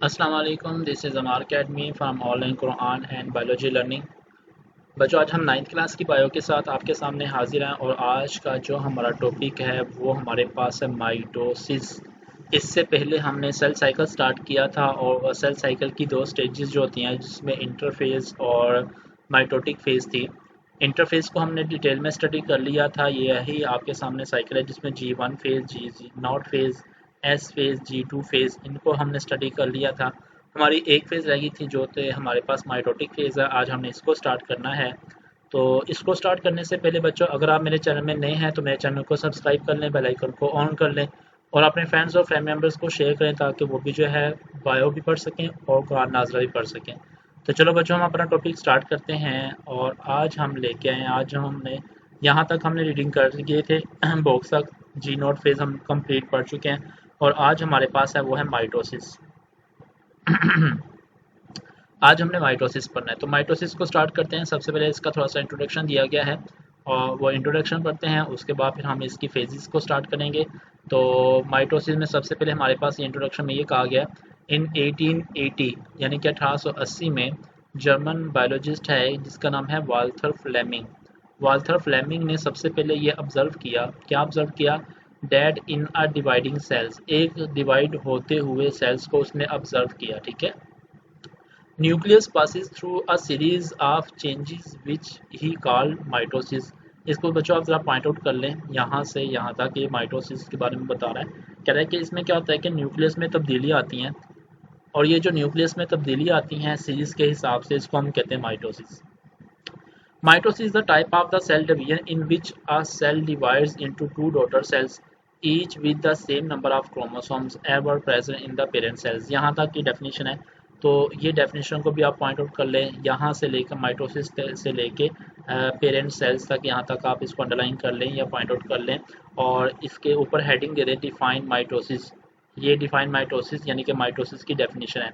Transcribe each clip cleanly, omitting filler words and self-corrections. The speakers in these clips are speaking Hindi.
अस्सलाम वालेकुम, this is Amar academy from online Quran and biology learning. बच्चों, आज हम 9th क्लास की बायो के साथ आपके सामने हाजिर हैं और आज का जो हमारा टॉपिक है वो हमारे पास है माइटोसिस। इससे पहले हमने सेल साइकिल स्टार्ट किया था और सेल साइकिल की दो स्टेजेस जो होती हैं जिसमें इंटरफेज और माइटोटिक फेज़ थी। इंटरफेज को हमने डिटेल में स्टडी कर लिया था। यही आपके सामने साइकिल है जिसमें G1 phase, G naught phase, S phase, G2 phase, इनको हमने स्टडी कर लिया था। हमारी एक फेज़ रह गई थी जो थे हमारे पास माइटोटिक फेज़ है। आज हमने इसको स्टार्ट करना है। तो इसको स्टार्ट करने से पहले बच्चों, अगर आप मेरे चैनल में नए हैं तो मेरे चैनल को सब्सक्राइब कर लें, बेल आइकन को ऑन कर लें और अपने फ्रेंड्स और फैमिली मेम्बर्स को शेयर करें ताकि वो भी जो है बायो भी पढ़ सकें और कुरान नाज़रा भी पढ़ सकें। तो चलो बच्चों, हम अपना टॉपिक स्टार्ट करते हैं और आज हम लेके आए हैं, आज हमने यहाँ तक हमने रीडिंग कर लिए थे बॉक्स तक। जी नोट फेज़ हम कंप्लीट पढ़ चुके हैं और आज हमारे पास है वो है माइटोसिस। आज हमने माइटोसिस पढ़ना है, तो माइटोसिस को स्टार्ट करते हैं। सबसे पहले इसका थोड़ा सा इंट्रोडक्शन दिया गया है और वो इंट्रोडक्शन पढ़ते हैं, उसके बाद फिर हम इसकी फेजेस को स्टार्ट करेंगे। तो माइटोसिस में सबसे पहले हमारे पास ये इंट्रोडक्शन में ये कहा गया, इन 1880 यानी कि 1880 में जर्मन बायोलॉजिस्ट है जिसका नाम है वाल्थर फ्लेमिंग। वाल्थर फ्लेमिंग ने सबसे पहले ये ऑब्जर्व किया, क्या ऑब्जर्व किया, डेड इन अ डिवाइडिंग सेल्स, एक डिवाइड होते हुए सेल्स को उसने ऑब्जर्व किया। ठीक है। Nucleus passes through a series of changes which he called mitosis। इसको बच्चों आप ज़रा पॉइंट आउट कर लें, यहाँ से यहाँ तक ये माइटोसिस के बारे में बता रहा है। कह रहा है कि इसमें क्या होता है कि न्यूक्लियस में तब्दीलियाँ आती हैं और ये जो न्यूक्लियस में तब्दीलियाँ आती हैं सीरीज़ के हिसाब से, इसको हम कहते हैं mitosis. Mitosis is the type of the cell division in which a cell divides into two daughter cells, each with the same number of chromosomes ever present in the parent cells। यहाँ तक की डेफिनेशन है। तो ये डेफिनेशन को भी आप पॉइंट आउट कर लें, यहाँ से लेकर माइटोसिस से लेके पेरेंट सेल्स तक, यहाँ तक आप इसको अंडरलाइन कर लें या पॉइंट आउट कर लें और इसके ऊपर हेडिंग दे दें डिफाइन माइटोसिस। ये डिफाइन माइटोसिस यानी कि माइटोसिस की डेफिनेशन है।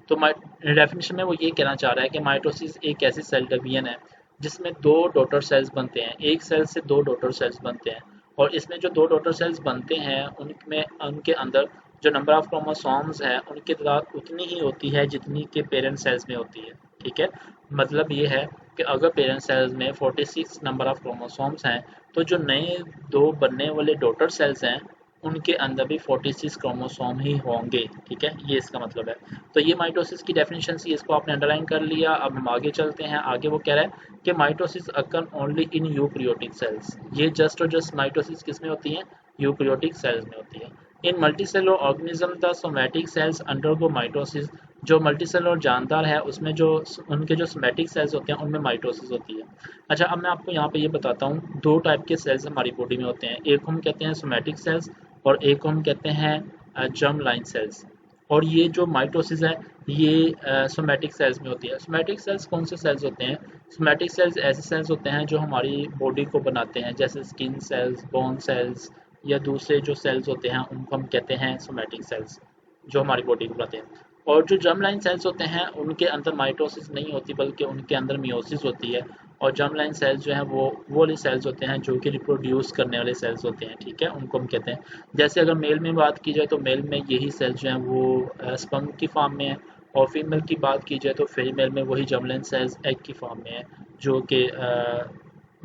तो डेफिनेशन में वो ये कहना चाह रहा है कि माइटोसिस एक ऐसी सेल डिवीजन है जिसमें दो डॉटर सेल्स बनते हैं, एक सेल से दो डॉटर सेल्स बनते हैं और इसमें जो दो डॉटर सेल्स बनते हैं उनमें उनके अंदर जो नंबर ऑफ क्रोमोसोम्स है उनकी तादाद उतनी ही होती है जितनी के पेरेंट सेल्स में होती है। ठीक है। मतलब ये है कि अगर पेरेंट सेल्स में 46 नंबर ऑफ क्रोमोसोम्स हैं तो जो नए दो बनने वाले डॉटर सेल्स हैं उनके अंदर भी 46 क्रोमोसोम ही होंगे। ठीक है, ये इसका मतलब है। तो ये माइटोसिस की डेफिनेशन थी, इसको आपने अंडरलाइन कर लिया। अब हम आगे चलते हैं। आगे वो कह रहा है कि mitosis occur only in eukaryotic cells. ये जस्ट और जस्ट माइटोसिस किस में होती है? यूकैरियोटिक सेल्स में होती है। In multicellular organism the somatic cells undergo mitosis. जो मल्टीसेलुलर जानदार है उसमें जो उनके जो सोमैटिक सेल्स होते हैं उनमें माइटोसिस होती है। अच्छा, अब मैं आपको यहाँ पे ये बताता हूँ, दो टाइप के सेल्स हमारी बॉडी में होते हैं, एक हम कहते हैं सोमैटिक सेल्स और एक को हम कहते हैं जर्म लाइन सेल्स। और ये जो माइटोसिस है ये सोमैटिक सेल्स में होती है। सोमैटिक सेल्स कौन से सेल्स होते हैं? सोमैटिक सेल्स ऐसे सेल्स होते हैं जो हमारी बॉडी को बनाते हैं, जैसे स्किन सेल्स, बोन सेल्स या दूसरे जो सेल्स होते हैं उनको हम कहते हैं सोमैटिक सेल्स, जो हमारी बॉडी को बनाते हैं। और जो जर्म लाइन सेल्स होते हैं उनके अंदर माइटोसिस नहीं होती बल्कि उनके अंदर मियोसिस होती है। और जर्म लाइन सेल्स जो हैं वो वाले सेल्स होते हैं जो कि रिप्रोड्यूस करने वाले सेल्स होते हैं। ठीक है, उनको हम कहते हैं। जैसे अगर मेल में बात की जाए तो मेल में यही सेल्स जो हैं वो स्पर्म की फॉर्म में है और फीमेल की बात की जाए तो फीमेल में वही जर्म लाइन सेल्स एग की फॉर्म में है जो कि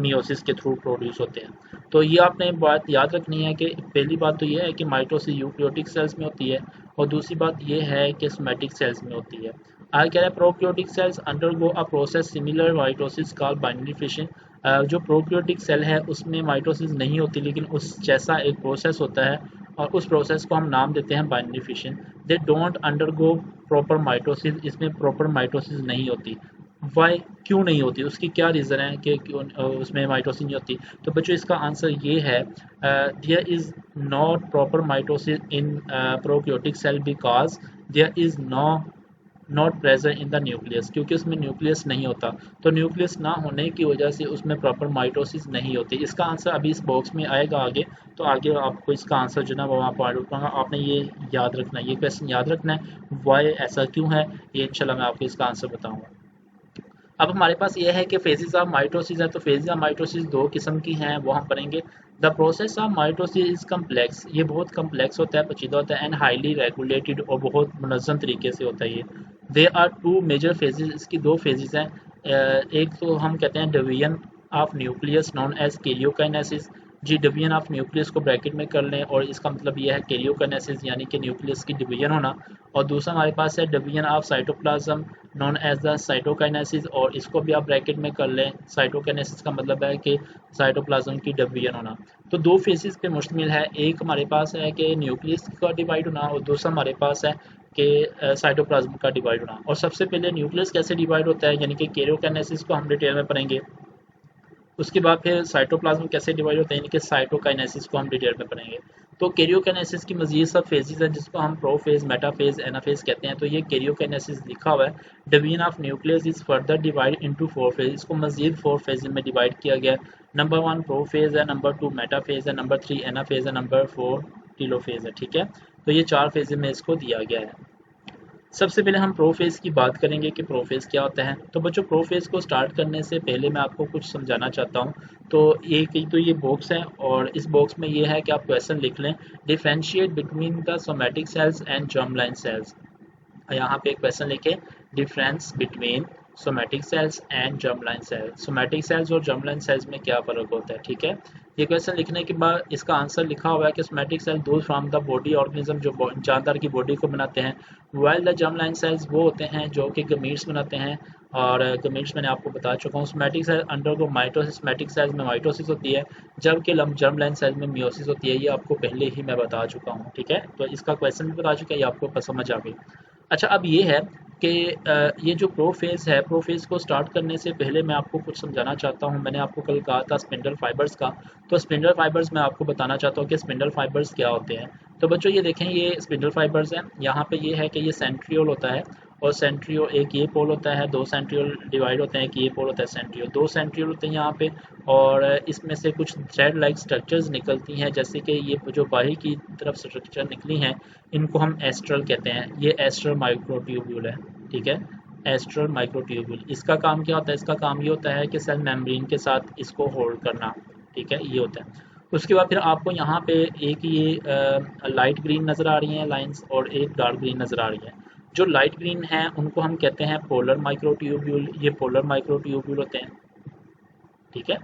मियोसिस के थ्रू प्रोड्यूस होते हैं। तो ये आपने बात याद रखनी है कि पहली बात तो ये है कि माइटोसिस यूकैरियोटिक सेल्स में होती है और दूसरी बात ये है कि सोमैटिक सेल्स में होती है। आगे कह रहा है prokaryotic cells undergo a process similar mitosis called binary fission. जो प्रोकैरियोटिक सेल है उसमें माइटोसिस नहीं होती लेकिन उस जैसा एक प्रोसेस होता है और उस प्रोसेस को हम नाम देते हैं binary fission. They don't undergo proper mitosis, इसमें प्रॉपर माइटोसिस नहीं होती। वाई, क्यों नहीं होती, उसकी क्या रीज़न है कि क्यों उसमें माइटोसिस नहीं होती? तो बच्चों इसका आंसर ये है, there is not proper mitosis in prokaryotic cell because there is not present in the nucleus, क्योंकि उसमें न्यूक्लियस नहीं होता। तो न्यूक्लियस ना होने की वजह से उसमें प्रॉपर माइटोसिस नहीं होती। इसका आंसर अभी इस बॉक्स में आएगा आगे, तो आगे आपको इसका आंसर जो ना वो वहाँ पॉइंट आउट करूँगा। आपने ये याद रखना है, ये क्वेश्चन याद रखना है, वाई ऐसा क्यों है, ये इंशाल्लाह मैं आपको इसका आंसर बताऊँगा। अब हमारे पास ये है कि फेजेस ऑफ माइटोसिस है, तो फेजेस ऑफ माइटोसिस दो किस्म की हैं, वो हम पढ़ेंगे। The process of mitosis is complex, ये बहुत कम्प्लेक्स होता है, पेचीदा होता है, एंड हाईली रेगुलेटेड, और बहुत मुनज़्ज़म तरीके से होता है ये। They are two major phases, इसकी दो फेजेस हैं। एक तो हम कहते हैं division of nucleus known as karyokinesis. जी, डिवीजन ऑफ न्यूक्लियस को ब्रैकेट में कर लें, और इसका मतलब ये है कैरियोकाइनेसिस, यानी कि न्यूक्लियस की डिवीजन होना। और दूसरा हमारे पास है division of cytoplasm known as the cytokinesis, और इसको भी आप ब्रैकेट में कर लें। साइटोकाइनेसिस का मतलब है कि साइटोप्लाज्म की डिवीजन होना। तो दो फेजेस पे मुश्तमिल है, एक हमारे पास है कि न्यूक्लियस का डिवाइड होना, और दूसरा हमारे पास है कि साइटोप्लाज्म का डिवाइड होना। और सबसे पहले न्यूक्लियस कैसे डिवाइड होता है, यानी कि कैरियोकाइनेसिस को हम डिटेल में पढ़ेंगे। उसके बाद फिर साइटोप्लाज्म कैसे डिवाइड होता है, यानी कि साइटोकाइनेसिस को हम डिटेल में पढ़ेंगे। तो कैरियोकाइनेसिस की मजीद सब फेजेस हैं, जिसको हम प्रोफेज, मेटाफेज, एनाफेज कहते हैं। तो ये कैरियोकाइनेसिस लिखा हुआ है। Division of nucleus is further divide into four phase, इसको मजीद फोर फेज में डिवाइड किया गया है। नंबर 1 प्रोफेज है, नंबर 2 मेटाफेज है, नंबर 3 एनाफेज है, नंबर 4 टीलोफेज है। ठीक है, तो ये चार फेज में इसको दिया गया है। सबसे पहले हम प्रोफेज की बात करेंगे कि प्रोफेज क्या होता है। तो बच्चों, प्रोफेज को स्टार्ट करने से पहले मैं आपको कुछ समझाना चाहता हूँ। तो ये बॉक्स है, और इस बॉक्स में ये है कि आप क्वेश्चन लिख लें, differentiate between the somatic cells and germ line cells. यहाँ पे एक क्वेश्चन लिखे, difference between somatic cells and germ line cells, somatic cells और जर्म लाइन सेल्स में क्या फ़र्क होता है। ठीक है, ये क्वेश्चन लिखने के बाद इसका आंसर लिखा हुआ है कि सोमैटिक सेल दूर फ्रॉम द बॉडी ऑर्गेनिज्म, जो जानदार की बॉडी को बनाते हैं, while the germ line cells वो होते हैं जो कि गमीट्स बनाते हैं। और गमीट्स मैंने आपको बता चुका हूँ। Somatic cell undergo mitosis, somatic cells में माइटोसिस होती है, जबकि जर्म लाइन सेल में मियोसिस होती है। ये आपको पहले ही मैं बता चुका हूँ। ठीक है, तो इसका क्वेश्चन भी बता चुका है, ये आपको समझ आ गई। अच्छा, अब ये है कि ये जो प्रोफेज है, प्रोफेज को स्टार्ट करने से पहले मैं आपको कुछ समझाना चाहता हूँ। मैंने आपको कल कहा था स्पिंडल फाइबर्स का, तो स्पिंडल फाइबर्स मैं आपको बताना चाहता हूँ कि स्पिंडल फाइबर्स क्या होते हैं। तो बच्चों, ये देखें, ये स्पिंडल फाइबर्स हैं। यहाँ पे ये है कि ये सेंट्रियोल होता है, और सेंट्रियो एक ये पोल होता है, दो सेंट्रियोल डिवाइड होते हैं, एक ये पोल होता है सेंट्रियोल, दो सेंट्रियोल होते हैं यहाँ पे। और इसमें से कुछ थ्रेड लाइक स्ट्रक्चर्स निकलती हैं, जैसे कि ये जो बाहर की तरफ स्ट्रक्चर निकली हैं, इनको हम एस्ट्रल कहते हैं। ये एस्ट्रल माइक्रोट्यूब्यूल है। ठीक है, एस्ट्रल माइक्रोट्यूब्यूल, इसका काम क्या होता है, इसका काम ये होता है कि सेल मेम्ब्रेन के साथ इसको होल्ड करना। ठीक है, ये होता है। उसके बाद फिर आपको यहाँ पे एक ये लाइट ग्रीन नज़र आ रही हैं लाइंस, और एक डार्क ग्रीन नज़र आ रही है। जो लाइट ग्रीन है उनको हम कहते हैं पोलर माइक्रोट्यूब्यूल, ये पोलर माइक्रोट्यूब्यूल होते हैं। ठीक है,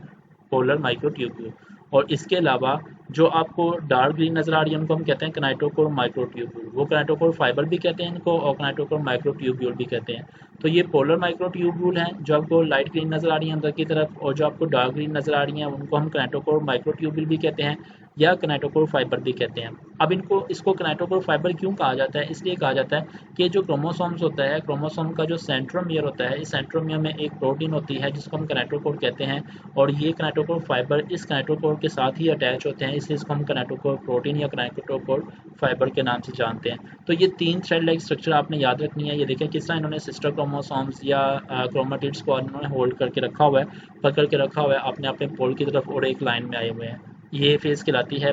पोलर माइक्रोट्यूब्यूल। और इसके अलावा जो आपको डार्क ग्रीन नज़र आ रही है, उनको हम कहते हैं कनाइटोकोर माइक्रोट्यूब्यूल। वो कनाइटोकोर फाइबर भी कहते हैं इनको, और कनाइटोकोर माइक्रोट्यूब्यूल भी कहते हैं। तो ये पोलर माइक्रोट्यूब्यूल हैं, जो आपको लाइट ग्रीन नज़र आ रही है अंदर की तरफ, और जो आपको डार्क ग्रीन नज़र आ रही हैं उनको हम कनाइटोकोर माइक्रोट्यूब्यूल भी कहते हैं, या कनाइटोकोर फाइबर भी कहते हैं। अब इसको कनाइटोकोर फाइबर क्यों कहा जाता है, इसलिए कहा जाता है कि जो क्रोमोसोम्स होता है, क्रोमोसोम का जो सेंट्रोमियर होता है, इस सेंट्रोमियर में एक प्रोटीन होती है जिसको हम कनाइटोकोर कहते हैं, और ये कनाइटोकोर फाइबर इस कनाइटोकोर के साथ ही अटैच होते हैं, इसलिए इसको हम कनाइटोकोर प्रोटीन या कनाइटोकोर फाइबर के नाम से जानते हैं। तो ये तीन थ्रेड लाइक स्ट्रक्चर आपने याद रखनी है। ये देखें किस तरह इन्होंने सिस्टर क्रोमोसोम्स या क्रोमेटिड्स को इन्होंने होल्ड करके रखा हुआ है, पकड़ के रखा हुआ है अपने अपने पोल की तरफ, और एक लाइन में आए हुए हैं। ये फेज़ कहलाती है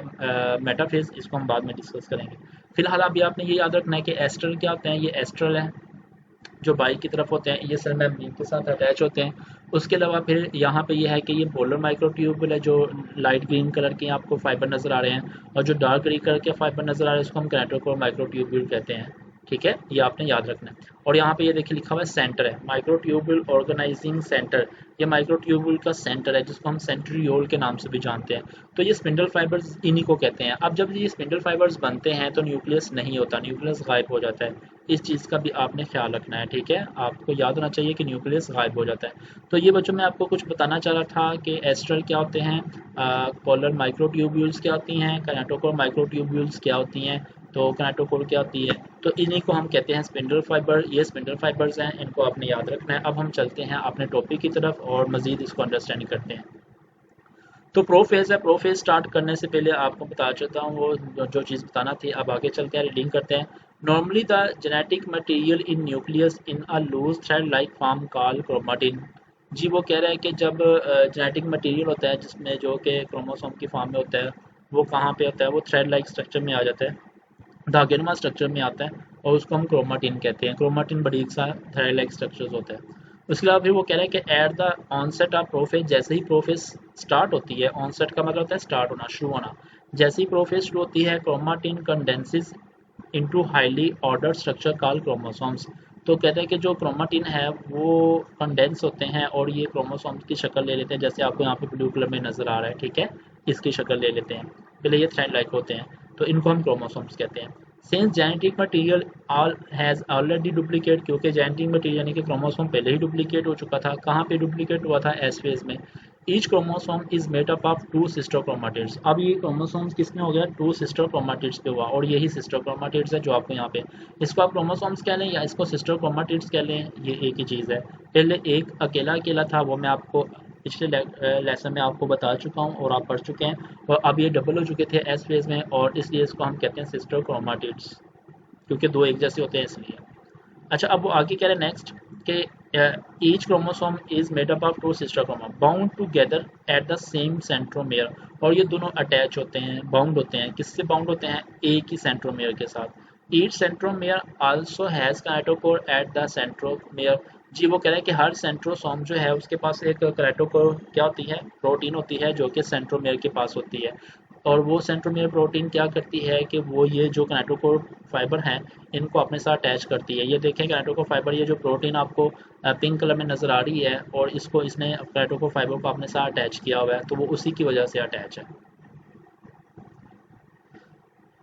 मेटाफेज़, इसको हम बाद में डिस्कस करेंगे। फिलहाल अभी आपने ये याद रखना है कि एस्ट्रल क्या होते हैं। ये एस्ट्रल है, जो बाई की तरफ होते हैं, ये सेल मेम्ब्रेन के साथ अटैच होते हैं। उसके अलावा फिर यहाँ पे ये है कि ये पोलर माइक्रोट्यूब्यूल है, जो लाइट ग्रीन कलर के आपको फाइबर नज़र आ रहे हैं, और जो डार्क ग्रीन कलर के फाइबर नज़र आ रहे हैं उसको हम कनाइटोकोर माइक्रोट्यूब्यूल कहते हैं। ठीक है, ये आपने याद रखना है। और यहाँ पे ये देखिए लिखा हुआ है सेंटर है, माइक्रोट्यूब्यूल ऑर्गेनाइजिंग सेंटर। ये माइक्रोट्यूब्यूल का सेंटर है, जिसको हम सेंट्रियोल के नाम से भी जानते हैं। तो ये स्पिंडल फाइबर्स इन्हीं को कहते हैं। अब जब ये स्पिंडल फाइबर्स बनते हैं तो न्यूक्लियस नहीं होता, न्यूक्लियस गायब हो जाता है। इस चीज़ का भी आपने ख्याल रखना है। ठीक है, आपको याद होना चाहिए कि न्यूक्लियस गायब हो जाता है। तो ये बच्चों, मैं आपको कुछ बताना चाह रहा था कि एस्ट्रल क्या होते हैं, पोलर माइक्रोट्यूब्यूल्स क्या होती हैं, कनाइटोकोर माइक्रोट्यूब्यूल्स क्या होती हैं, तो कनाइटोकोर क्या होती है, तो इन्हीं को हम कहते हैं स्पिंडल फाइबर। ये स्पिंडल फाइबर्स हैं, इनको आपने याद रखना है। अब हम चलते हैं अपने टॉपिक की तरफ और मज़ीद इसको अंडरस्टैंड करते हैं। तो प्रोफेज है, प्रोफेज स्टार्ट करने से पहले आपको बता चाहता हूँ वो जो चीज़ बताना थी। अब आगे चलते हैं, रीडिंग करते हैं। Normally the genetic material in nucleus in a loose thread like form called chromatin. जी, वो कह रहा है कि जब जेनेटिक मटेरियल होता है जिसमें जो कि क्रोमोसोम की फॉर्म में होता है, वो कहाँ पे होता है, वो थ्रेड लाइक स्ट्रक्चर में आ जाता है, धागेनुमा स्ट्रक्चर में आता है, और उसको हम क्रोमाटिन कहते हैं। क्रोमाटिन बारीक सा थ्रेड लाइक स्ट्रक्चर्स होता है। उसके अलावा फिर वो कह रहा है कि at the onset of prophase, जैसे ही प्रोफेज स्टार्ट होती है, ऑनसेट का मतलब होता है स्टार्ट होना, शुरू होना, जैसे ही प्रोफेज शुरू होती है chromatin condenses into highly ordered structure called chromosomes. तो कहते हैं कि जो क्रोमाटिन है वो कंडेंस होते हैं और ये क्रोमोसोम्स की शक्ल ले लेते हैं, जैसे आपको यहाँ पे ब्लू कलर में नज़र आ रहा है, ठीक है, इसकी शक्ल ले लेते हैं। पहले ये थ्रेड लाइक होते हैं, तो इनको हम क्रोमोसोम्स कहते हैं। Since genetic material all has already duplicate, क्योंकि जेनेटिक मटेरियल यानी कि क्रोमोसोम पहले ही डुप्लीकेट हो चुका था। कहाँ पे डुप्लीकेट हुआ था? एस फेज में। Each chromosome is made up of 2 sister chromatids. अब ये क्रोमोसोम्स किसमें हो गया? 2 सिस्टर क्रोमाटिड्स पे हुआ, और यही सिस्टर क्रोमाटिड्स है जो आपको यहाँ पे, इसको आप क्रोमोसोम्स कह लें या इसको सिस्टर क्रोमाटिड्स कह लें, ये एक ही चीज़ है। पहले एक अकेला अकेला था, वो मैं आपको पिछले लेसन में आपको बता चुका हूँ और आप पढ़ चुके हैं, और अब ये डबल हो चुके थे एस फेज में, और इसलिए इसको हम कहते हैं सिस्टर क्रोमाटिड्स, क्योंकि दो एक जैसे होते हैं इसलिए। अच्छा, अब वो आगे कह रहे हैं नेक्स्ट कि each chromosome is made up of 2 sister chromosome bound together at the same centromere, और ये दोनों अटैच होते हैं, बाउंड होते हैं, किससे बाउंड होते हैं? एक ही सेंट्रोमेयर के साथ। Each centromere also has kinetochore at the centromere. जी, वो कह रहे हैं कि हर सेंट्रोसोम जो है उसके पास एक काइनेटोकोर क्या होती है? प्रोटीन होती है, जो कि सेंट्रोमेयर के पास होती है। और वो सेंट्रोमेयर प्रोटीन क्या करती है कि वो ये जो काइनेटोकोर फाइबर हैं इनको अपने साथ अटैच करती है। ये देखें काइनेटोकोर फाइबर, ये जो प्रोटीन आपको पिंक कलर में नज़र आ रही है, और इसको इसने काइनेटोकोर फाइबर को अपने साथ अटैच किया हुआ है, तो वो उसी की वजह से अटैच है।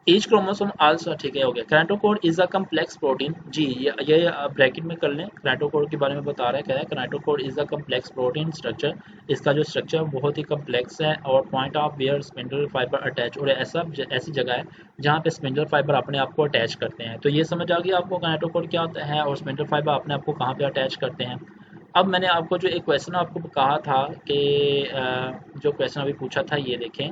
ईच क्रोमोसोम आल्सो, ठीक है, हो गया। कैनाटोकोर इज अ कम्प्लेक्स प्रोटीन। जी, ये ब्रैकेट में कर लें, कैनाटोकोर के बारे में बता रहा है, कह रहा है kinetochore is a complex protein structure. इसका जो स्ट्रक्चर बहुत ही कम्प्लेक्स है, और point of where spindle fibre attach, और ऐसी जगह है जहाँ पे स्पिंडल फाइबर अपने आप को अटैच करते हैं। तो ये समझ आ गया आपको कैनाटोकोर क्या होता है और स्पिंडल फाइबर अपने आप को कहाँ पे अटैच करते हैं। अब मैंने आपको जो एक क्वेश्चन आपको कहा था कि जो क्वेश्चन अभी पूछा था, ये देखें,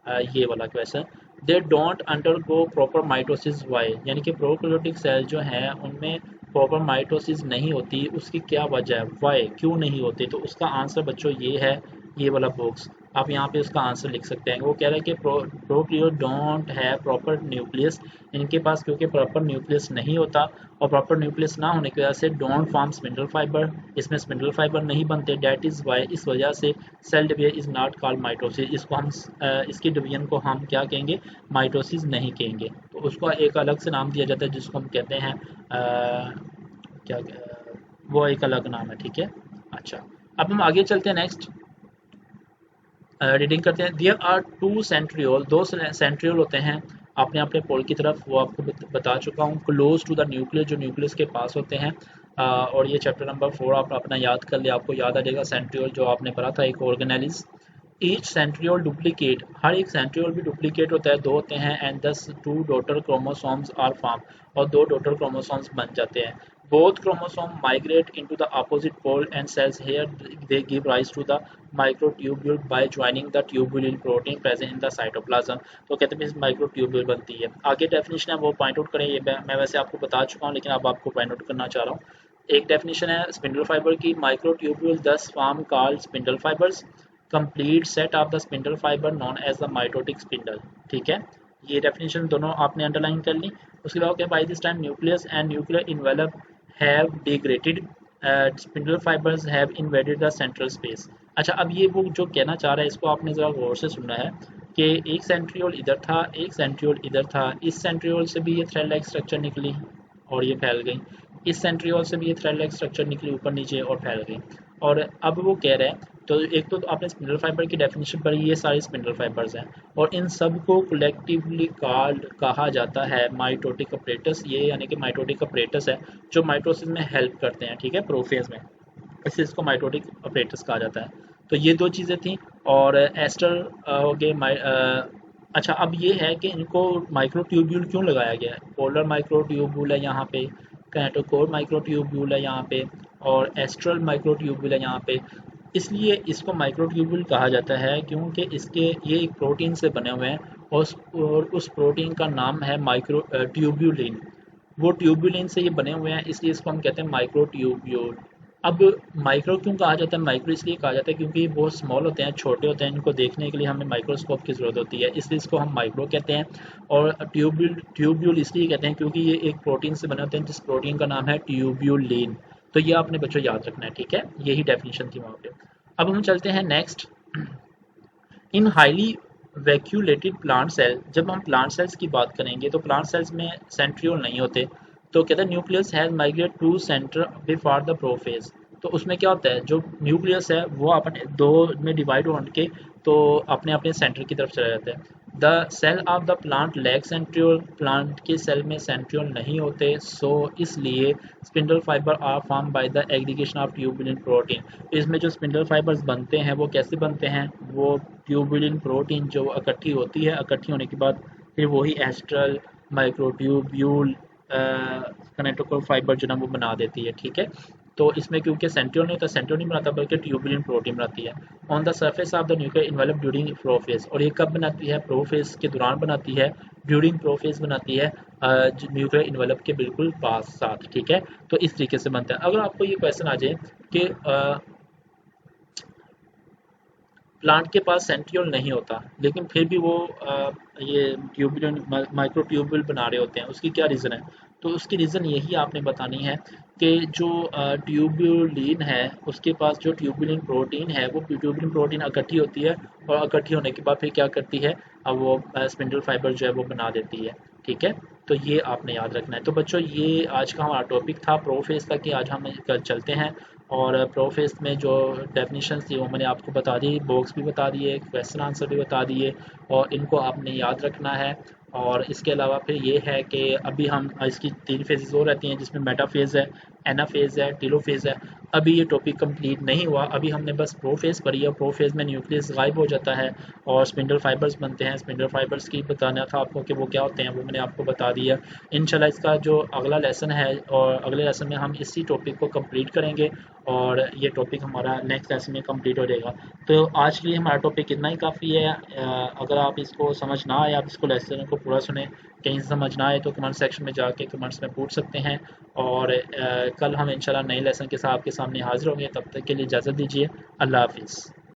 ये वाला question, they don't undergo proper mitosis why, यानी कि प्रोकैरियोटिक सेल जो हैं उनमें प्रॉपर माइटोसिस नहीं होती, उसकी क्या वजह है? वाई, क्यों नहीं होती? तो उसका आंसर बच्चों ये है, ये वाला बॉक्स आप यहाँ पे उसका आंसर लिख सकते हैं। वो कह रहा है कि प्रोकैरियोट डोंट है प्रॉपर न्यूक्लियस, इनके पास क्योंकि प्रॉपर न्यूक्लियस नहीं होता, और प्रॉपर न्यूक्लियस ना होने की वजह से डोंट फॉर्म स्पिंडल फाइबर, इसमें स्पिंडल फाइबर नहीं बनते। डैट इज़ वाई, इस वजह से cell division is not called mitosis, इसको हम इसकी डिवीजन को हम क्या कहेंगे? माइटोसिस नहीं कहेंगे। तो उसको एक अलग से नाम दिया जाता है जिसको हम कहते हैं क्या, वो एक अलग नाम है, ठीक है। अच्छा, अब हम आगे चलते हैं, नेक्स्ट रीडिंग करते हैं। देयर आर 2 सेंट्रियोल, 2 सेंट्रियोल होते हैं अपने अपने पोल की तरफ, वो आपको बता चुका हूँ। क्लोज टू द न्यूक्लियस, जो न्यूक्लियस के पास होते हैं। और ये चैप्टर नंबर 4 आप अपना याद कर ले, आपको याद आ जाएगा सेंट्रियोल जो आपने पढ़ा था, एक ऑर्गेनेलिस। ईच सेंट्रियोल डुप्लीकेट, हर एक सेंट्रियोल भी डुप्लीकेट होता है, 2 होते हैं, एंड दस 2 डॉटर क्रोमोसोम्स आर फॉर्म, और 2 डॉटर क्रोमोसोम्स बन जाते हैं। Both chromosome migrate into the opposite pole and cells here they give rise to the microtubule by joining the tubulin protein present in the cytoplasm. तो कहते हैं माइक्रोट्यूब्यूल बनती है। आगे डेफिनेशन है वो पॉइंट आउट करें, ये मैं वैसे आपको बता चुका हूँ, लेकिन अब आपको पॉइंट आउट करना चाह रहा हूँ। एक डेफिनेशन है स्पिंडल फाइबर की, microtubule thus form called spindle fibres, complete set of the spindle fibre known as the mitotic spindle, ठीक है। ये डेफिनेशन दोनों आपने अंडरलाइन कर ली। उसके बाद by this time nucleus and nuclear envelope have degraded, spindle fibres have invaded the central space. अच्छा, अब ये वो जो कहना चाह रहा है इसको आपने ज़रा गौर से सुनना है कि एक सेंट्रियोल इधर था, एक सेंट्रियोल इधर था, इस सेंट्रियोल से भी ये थ्रेड लाइक स्ट्रक्चर निकली और ये फैल गई, इस सेंट्रियोल से भी ये थ्रेड लाइक स्ट्रक्चर निकली ऊपर नीचे और फैल गई। और अब वो कह रहे हैं, तो एक तो आपने स्पिंडल फाइबर की डेफिनेशन पढ़ी, ये सारी स्पिंडल फाइबर्स हैं, और इन सब को कलेक्टिवली कॉल्ड कहा जाता है माइटोटिक अपरेटस। ये यानी कि माइटोटिक अपरेटस है जो माइटोसिस में हेल्प करते हैं, ठीक है, प्रोफेज में, इसलिए इसको माइटोटिक अपरेटस कहा जाता है। तो ये 2 चीज़ें थी, और एस्टर हो गए। अच्छा, अब ये है कि इनको माइक्रोट्यूब्यूल क्यों लगाया गया है? पोलर माइक्रोट्यूब्यूल है यहाँ पे, कैनेटोकोर माइक्रोट्यूब्यूल है यहाँ पे, और एस्ट्रल माइक्रोट्यूब्यूल है यहाँ पे। इसलिए इसको माइक्रोट्यूब्यूल कहा जाता है क्योंकि इसके ये एक प्रोटीन से बने हुए हैं, और उस प्रोटीन का नाम है माइक्रो ट्यूब्यूलिन। वो ट्यूब्यूलिन से ये बने हुए हैं, इसलिए इसको हम कहते हैं माइक्रोट्यूब्यूल। अब माइक्रो क्यों कहा जाता है? माइक्रो इसलिए कहा जाता है क्योंकि ये बहुत स्मॉल होते हैं, छोटे होते हैं, इनको देखने के लिए हमें माइक्रोस्कोप की ज़रूरत होती है, इसलिए इसको हम माइक्रो कहते हैं। और ट्यूब्यूल इसलिए कहते हैं क्योंकि ये एक प्रोटीन से बने होते हैं जिस प्रोटीन का नाम है ट्यूब्यूलिन। तो ये आपने बच्चों याद रखना है, ठीक है, यही डेफिनेशन थी वहाँ पे। अब हम चलते हैं next. In highly vacuolated plant cell, जब हम प्लांट सेल्स की बात करेंगे तो प्लांट सेल्स में सेंट्रियोल नहीं होते। तो कहते हैं nucleus has migrate to centre before the prophase. तो उसमें क्या होता है, जो न्यूक्लियस है वो अपने दो में डिवाइड होने के तो अपने अपने सेंटर की तरफ चला जाता है। The cell of the plant lack centriole, plant के सेल में सेंट्रियोल नहीं होते, सो इसलिए spindle fibre are form by the aggregation of tubulin protein. इसमें जो स्पिंडल फाइबर्स बनते हैं वो कैसे बनते हैं, वो ट्यूबुलिन प्रोटीन जो इकट्ठी होती है, इकट्ठी होने के बाद फिर वही एस्ट्रल माइक्रोट्यूब्यूल कनेक्टिकल फाइबर जो ना वो बना देती है, ठीक है। तो इसमें क्योंकि सेंट्रियोल नहीं होता, सेंट्रियोल नहीं बनाता बल्कि ट्यूबुलिन प्रोटीन बनाती है on the surface of the nuclear envelope during prophase. और ये कब बनाती है, प्रोफेज के दौरान बनाती है, ड्यूरिंग प्रोफेज बनाती है न्यूक्लियर इन्वेलप के बिल्कुल पास साथ, ठीक है। तो इस तरीके से बनता है। अगर आपको ये क्वेश्चन आ जाए कि प्लांट के पास सेंट्रियोल नहीं होता लेकिन फिर भी वो ये ट्यूबुलिन माइक्रो ट्यूबुल बना रहे होते हैं, उसकी क्या रीज़न है। तो उसकी रीज़न यही आपने बतानी है कि जो ट्यूबुलिन है उसके पास जो ट्यूबुलिन प्रोटीन है वो ट्यूबुलिन प्रोटीन इकट्ठी होती है और इकट्ठी होने के बाद फिर क्या करती है, अब वो स्पिंडल फाइबर जो है वो बना देती है, ठीक है। तो ये आपने याद रखना है। तो बच्चों ये आज का हमारा टॉपिक था प्रोफेज का, कि आज हम कल चलते हैं और प्रोफेज में जो डेफिनेशन थी वो मैंने आपको बता दी, बॉक्स भी बता दिए, क्वेश्चन आंसर भी बता दिए और इनको आपने याद रखना है। और इसके अलावा फिर ये है कि अभी हम इसकी 3 फेजेस और रहती हैं जिसमें मेटाफेज है, एनाफेज है, टीलोफेज है। अभी ये टॉपिक कंप्लीट नहीं हुआ, अभी हमने बस प्रोफेज पढ़ी है। प्रोफेज में न्यूक्लियस गायब हो जाता है और स्पिंडल फाइबर्स बनते हैं। स्पिंडल फाइबर्स की बताना था आपको कि वो क्या होते हैं, वो मैंने आपको बता दिया। इंशाल्लाह इसका जो अगला लेसन है और अगले लेसन में हम इसी टॉपिक को कंप्लीट करेंगे और ये टॉपिक हमारा नेक्स्ट लेसन में कंप्लीट हो जाएगा। तो आज के लिए हमारा टॉपिक इतना ही काफ़ी है। अगर आप इसको समझ ना आए, आप इसको लेसन को पूरा सुने, कहीं समझ ना आए तो कमेंट सेक्शन में जाके कमेंट्स में पूछ सकते हैं। और कल हम इंशाल्लाह नए लेसन के साथ आपके सामने हाजिर होंगे। तब तक के लिए इजाज़त दीजिए। अल्लाह हाफिज़।